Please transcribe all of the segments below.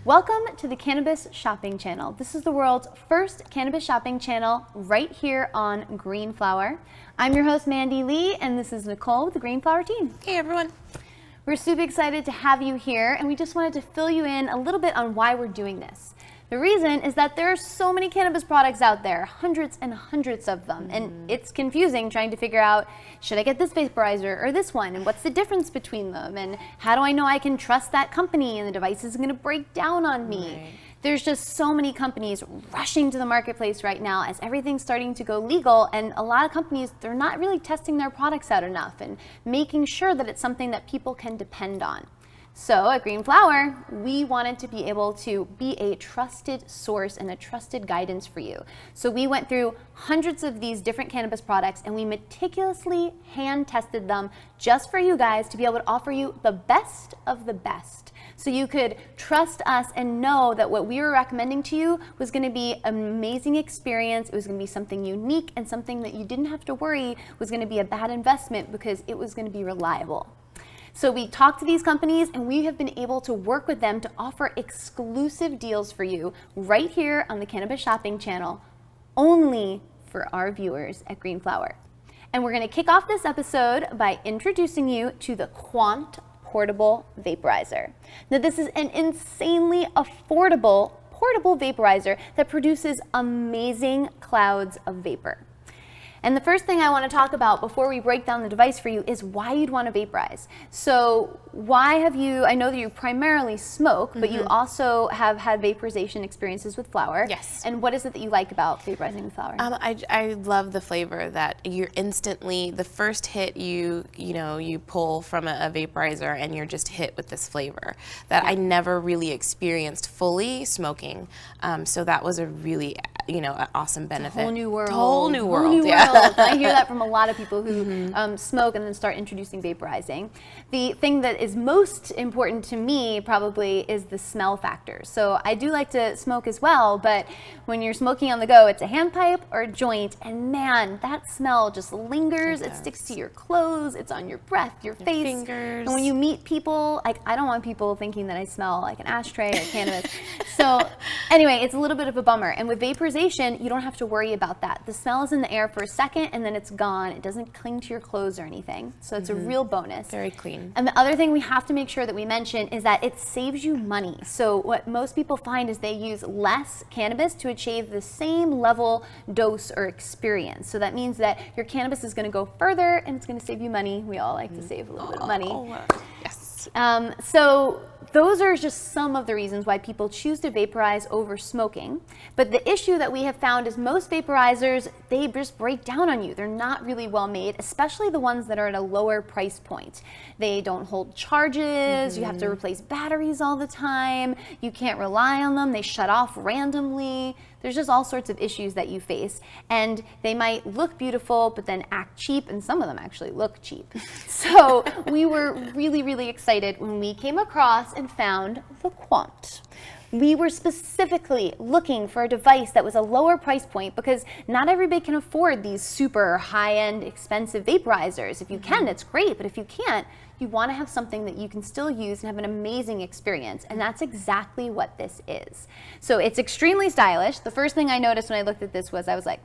Welcome to the Cannabis Shopping Channel. This is the world's first cannabis shopping channel right here on Green Flower. I'm your host, Mandy Lee, and this is Nicole with the Green Flower team. Hey everyone. We're super excited to have you here, and we just wanted to fill you in a little bit on why we're doing this. The reason is that there are so many cannabis products out there, hundreds and hundreds of them, and it's confusing trying to figure out, should I get this vaporizer or this one, and what's the difference between them, and how do I know I can trust that company and the device isn't going to break down on me? Right. There's just so many companies rushing to the marketplace right now as everything's starting to go legal, and a lot of companies, they're not really testing their products out enough and making sure that it's something that people can depend on. So at Green Flower, we wanted to be able to be a trusted source and a trusted guidance for you. So we went through hundreds of these different cannabis products and we meticulously hand tested them just for you guys to be able to offer you the best of the best. So you could trust us and know that what we were recommending to you was going to be an amazing experience. It was going to be something unique and something that you didn't have to worry was going to be a bad investment because it was going to be reliable. So we talked to these companies and we have been able to work with them to offer exclusive deals for you right here on the Cannabis Shopping Channel, only for our viewers at Green Flower. And we're going to kick off this episode by introducing you to the Quant Portable Vaporizer. Now this is an insanely affordable portable vaporizer that produces amazing clouds of vapor. And the first thing I want to talk about before we break down the device for you is why you'd want to vaporize. So why have you, I know that you primarily smoke, but you also have had vaporization experiences with flower. Yes. And what is it that you like about vaporizing with flower? I love the flavor that you're instantly, the first hit you pull from a vaporizer and you're just hit with this flavor that I never really experienced fully smoking. So that was a really, an awesome benefit. A whole new world. Whole new world. I hear that from a lot of people who smoke and then start introducing vaporizing. The thing that is most important to me probably is the smell factor. So I do like to smoke as well, but when you're smoking on the go, it's a hand pipe or a joint, and man, that smell just lingers. It sticks to your clothes, it's on your breath, your face. Fingers. And when you meet people, I don't want people thinking that I smell like an ashtray or cannabis. So anyway, it's a little bit of a bummer. And with vaporization, you don't have to worry about that. The smell is in the air for a second and then it's gone. It doesn't cling to your clothes or anything. So it's a real bonus. Very clean. And the other thing we have to make sure that we mention is that it saves you money. So what most people find is they use less cannabis to achieve the same level, dose, or experience. So that means that your cannabis is going to go further and it's going to save you money. We all like to save a little bit of money. Yes. So those are just some of the reasons why people choose to vaporize over smoking. But the issue that we have found is most vaporizers, they just break down on you. They're not really well made, especially the ones that are at a lower price point. They don't hold charges. You have to replace batteries all the time. You can't rely on them. They shut off randomly. There's just all sorts of issues that you face, and they might look beautiful but then act cheap, and some of them actually look cheap. So we were really, really excited when we came across and found the Quant. We were specifically looking for a device that was a lower price point because not everybody can afford these super high-end expensive vaporizers. If you can, it's great, but if you can't, you want to have something that you can still use and have an amazing experience, and that's exactly what this is. So it's extremely stylish. The first thing I noticed when I looked at this was I was like,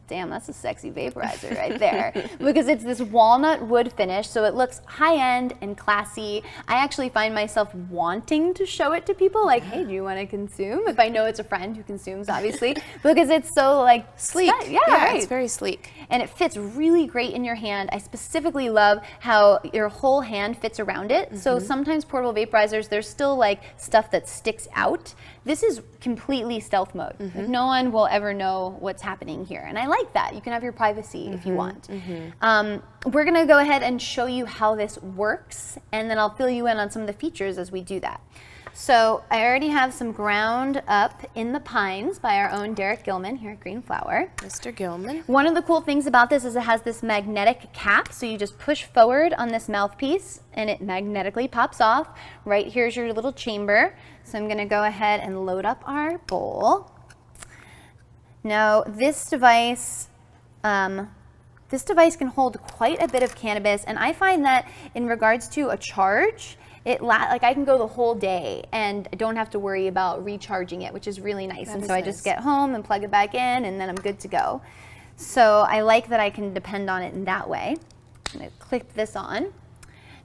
damn, that's a sexy vaporizer right there. Because it's this walnut wood finish, so it looks high-end and classy. I actually find myself wanting to show it to people, like, hey, do you want to consume? If I know it's a friend who consumes, obviously, because it's so, like, sleek. Yeah, right. It's very sleek. And it fits really great in your hand. I specifically love how your whole hand fits around it. So sometimes portable vaporizers, there's still, like, stuff that sticks out. This is completely stealth mode. Like, no one will ever know what's happening here. And I like that. You can have your privacy if you want. We're going to go ahead and show you how this works, and then I'll fill you in on some of the features as we do that. So I already have some ground up in the pines by our own Derek Gilman here at Green Flower. Mr. Gilman. One of the cool things about this is it has this magnetic cap, so you just push forward on this mouthpiece and it magnetically pops off. Right here's your little chamber. So I'm going to go ahead and load up our bowl. Now this device can hold quite a bit of cannabis, and I find that in regards to a charge, like I can go the whole day and I don't have to worry about recharging it, which is really nice. And so I just get home and plug it back in and then I'm good to go. So I like that I can depend on it in that way. I'm gonna click this on.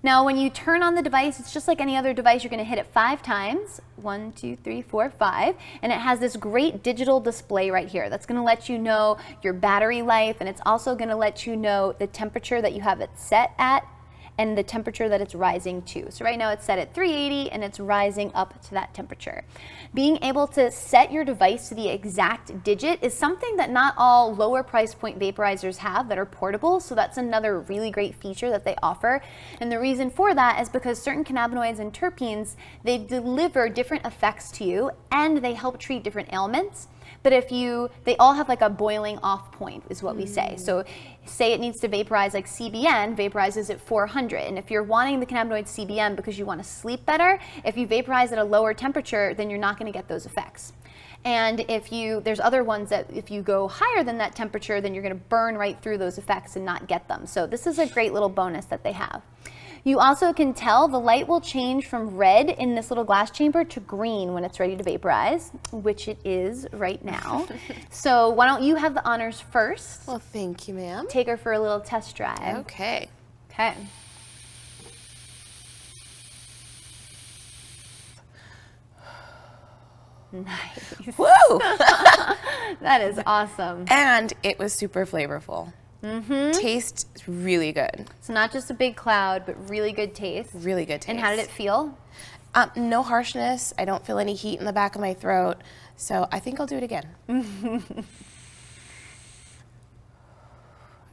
Now when you turn on the device, it's just like any other device. You're gonna hit it 5 times. 1, 2, 3, 4, 5. And it has this great digital display right here that's gonna let you know your battery life, and it's also gonna let you know the temperature that you have it set at and the temperature that it's rising to. So right now it's set at 380 and it's rising up to that temperature. Being able to set your device to the exact digit is something that not all lower price point vaporizers have that are portable, so that's another really great feature that they offer. And the reason for that is because certain cannabinoids and terpenes, they deliver different effects to you and they help treat different ailments. But they all have like a boiling off point is what we say. So say it needs to vaporize like CBN, vaporizes at 400. And if you're wanting the cannabinoid CBN because you want to sleep better, if you vaporize at a lower temperature, then you're not going to get those effects. And there's other ones that if you go higher than that temperature, then you're going to burn right through those effects and not get them. So this is a great little bonus that they have. You also can tell the light will change from red in this little glass chamber to green when it's ready to vaporize, which it is right now. So why don't you have the honors first? Well, thank you, ma'am. Take her for a little test drive. Okay. Okay. Nice. Woo! That is awesome. And it was super flavorful. Tastes really good. So not just a big cloud, but really good taste. Really good taste. And how did it feel? No harshness. I don't feel any heat in the back of my throat. So I think I'll do it again.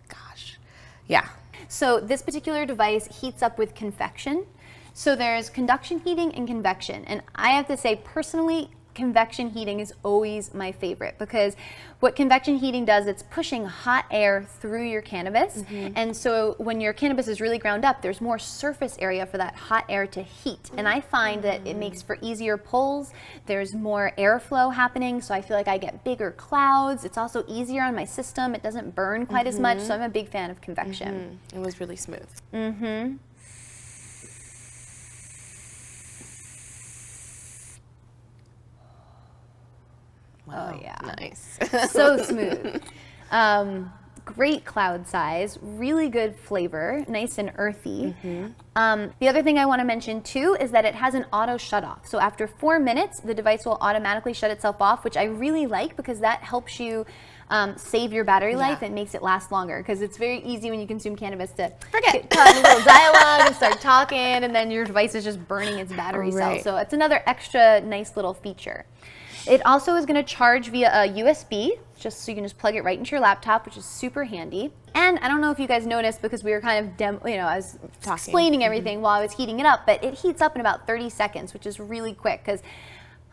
Gosh. Yeah. So this particular device heats up with convection. So there's conduction heating and convection. And I have to say, personally, convection heating is always my favorite because what convection heating does, it's pushing hot air through your cannabis. And so when your cannabis is really ground up, there's more surface area for that hot air to heat. And I find that it makes for easier pulls. There's more airflow happening, so I feel like I get bigger clouds. It's also easier on my system. It doesn't burn quite as much, so I'm a big fan of convection. It was really smooth. Wow. Oh yeah. Nice. So smooth. Great cloud size, really good flavor, nice and earthy. The other thing I want to mention too is that it has an auto shut off. So after 4 minutes, the device will automatically shut itself off, which I really like because that helps you save your battery life and makes it last longer, because it's very easy when you consume cannabis to get caught in a little dialogue and start talking, and then your device is just burning its battery cells. So it's another extra nice little feature. It also is going to charge via a USB, just so you can just plug it right into your laptop, which is super handy. And I don't know if you guys noticed, because we were kind of, I was explaining everything while I was heating it up, but it heats up in about 30 seconds, which is really quick, because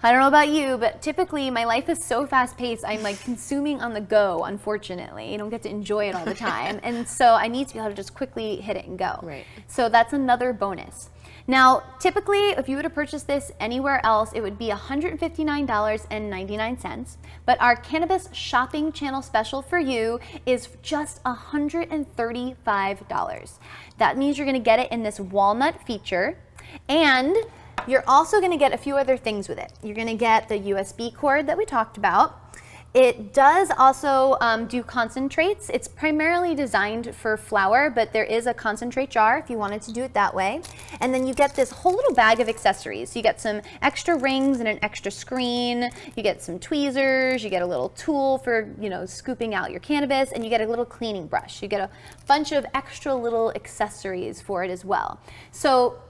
I don't know about you, but typically my life is so fast paced, I'm like consuming on the go, unfortunately. I don't get to enjoy it all the time. And so I need to be able to just quickly hit it and go. Right. So that's another bonus. Now, typically, if you were to purchase this anywhere else, it would be $159.99, but our cannabis shopping channel special for you is just $135. That means you're gonna get it in this walnut feature, and you're also gonna get a few other things with it. You're gonna get the USB cord that we talked about. It does also do concentrates. It's primarily designed for flower, but there is a concentrate jar if you wanted to do it that way. And then you get this whole little bag of accessories. So you get some extra rings and an extra screen. You get some tweezers. You get a little tool for, scooping out your cannabis, and you get a little cleaning brush. You get a bunch of extra little accessories for it as well. So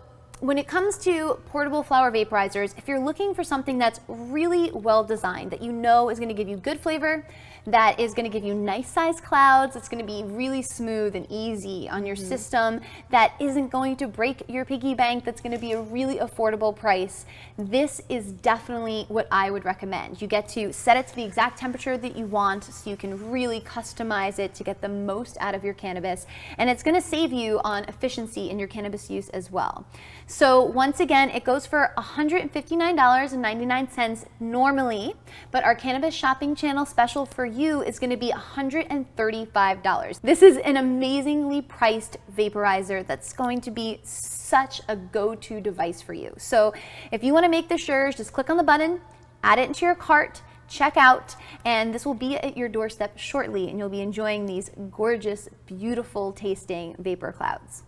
when it comes to portable flower vaporizers, if you're looking for something that's really well designed, that you know is going to give you good flavor, that is going to give you nice size clouds, it's going to be really smooth and easy on your system, that isn't going to break your piggy bank, that's going to be a really affordable price, this is definitely what I would recommend. You get to set it to the exact temperature that you want, so you can really customize it to get the most out of your cannabis, and it's going to save you on efficiency in your cannabis use as well. So once again, it goes for $159.99 normally, but our cannabis shopping channel special for you is going to be $135. This is an amazingly priced vaporizer that's going to be such a go-to device for you. So if you want to make this yours, just click on the button, add it into your cart, check out, and this will be at your doorstep shortly, and you'll be enjoying these gorgeous, beautiful tasting vapor clouds.